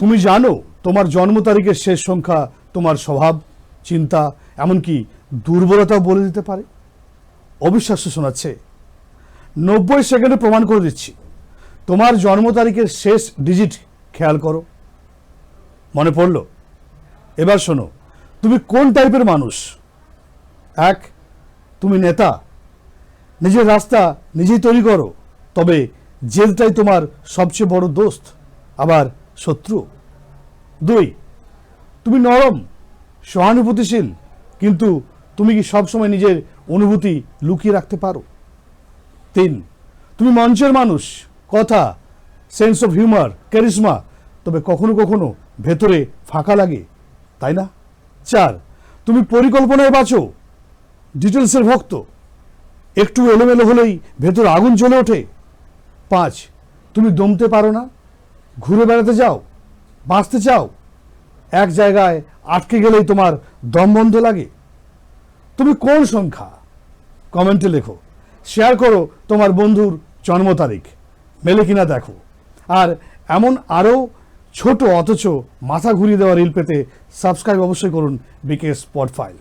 তুমি জানো তোমার জন্ম তারিখের শেষ সংখ্যা তোমার স্বভাব, চিন্তা, এমনকি দুর্বলতাও বলে দিতে পারে? অবিশ্বাস্য শোনাচ্ছে? 90 সেকেন্ডে প্রমাণ করে দিচ্ছি। তোমার জন্ম তারিখের শেষ ডিজিট খেয়াল করো। মনে পড়ল? এবার শোনো, তুমি কোন টাইপের মানুষ। 1, তুমি নেতা, নিজের রাস্তা নিজেই তৈরি করো, তবে জেদটাই তোমার সবচেয়ে বড় দোস্ত, আবার শত্রু। 2, তুমি নরম, সহানুভূতিশীল, কিন্তু তুমি কি সবসময় নিজের অনুভূতি লুকিয়ে রাখতে পারো? 3, তুমি মঞ্চের মানুষ, কথা, সেন্স অফ হিউমার, ক্যারিজমা, তবে কখনো কখনো ভেতরে ফাঁকা লাগে, তাই না? 4, তুমি পরিকল্পনায় বাঁচো, ডিটেলসের ভক্ত, একটু এলোমেলো হলেই ভেতর আগুন জ্বলে ওঠে। 5, তুমি দমতে পারো না, ঘুরে বেড়াতে যাও, বাঁচতে চাও, এক জায়গায় আটকে গেলেই তোমার দম বন্ধ লাগে। তুমি কোন সংখ্যা? কমেন্টে লেখো, শেয়ার করো তোমার বন্ধুর জন্ম তারিখ, মেলে কিনা দেখো। আর এমন আরও ছোট অথচ মাথা ঘুরিয়ে দেওয়া রিল পেতে সাবস্ক্রাইব অবশ্যই করুন বিকে স্পট ফাইল।